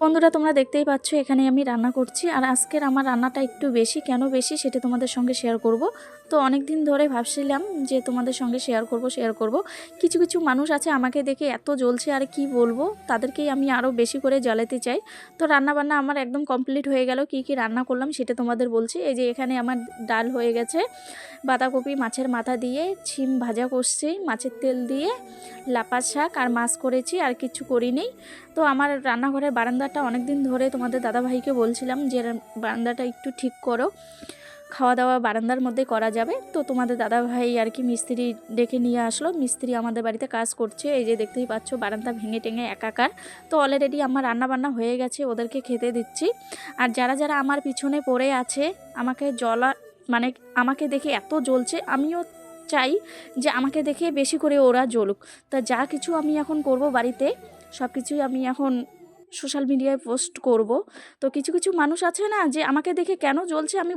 বন্ধুরা, তোমরা দেখতেই পাচ্ছ এখানে আমি রান্না করছি। আর আজকের আমার রান্নাটা একটু বেশি, কেন বেশি সেটা তোমাদের সঙ্গে শেয়ার করব। তো অনেক দিন ধরে ভাবছিলাম যে তোমাদের সঙ্গে শেয়ার করব। কিছু কিছু মানুষ আছে আমাকে দেখে এত জ্বলছে, আর কি বলবো, তাদেরকেই আমি আরও বেশি করে জ্বালাতে চাই। তো রান্না বান্না আমার একদম কমপ্লিট হয়ে গেল। কি কি রান্না করলাম সেটা তোমাদের বলছি। এই যে এখানে আমার ডাল হয়ে গেছে, বাঁধাকপি মাছের মাথা দিয়ে ছিম ভাজা করছি, মাছের তেল দিয়ে লাপা শাক আর মাছ করেছি, আর কিছু করিনি। তো আমার রান্নাঘরের বারান্দাটা অনেক দিন ধরে তোমাদের দাদাভাইকে বলছিলাম যে বারান্দাটা একটু ঠিক করো, খাওয়া দাওয়া বারান্দার মধ্যে করা যাবে। তো তোমাদের দাদাভাই আর কি মিস্ত্রি ডেকে নিয়ে আসলো। মিস্ত্রি আমাদের বাড়িতে কাজ করছে। এই যে দেখতেই পাচ্ছ বারান্দা ভেঙে টেঙে একাকার। তো অলরেডি আমার রান্না বান্না হয়ে গেছে, ওদেরকে খেতে দিচ্ছি। আর যারা যারা আমার পিছনে পড়ে আছে, আমাকে মানে আমাকে দেখে এত জ্বলছে, আমিও চাই যে আমাকে দেখে বেশি করে ওরা জ্বলুক। তা যা কিছু আমি এখন করব বাড়িতে, সব কিছুই আমি এখন সোশ্যাল মিডিয়ায় পোস্ট করব। তো কিছু কিছু মানুষ আছে না, যে আমাকে দেখে কেন জ্বলছে আমি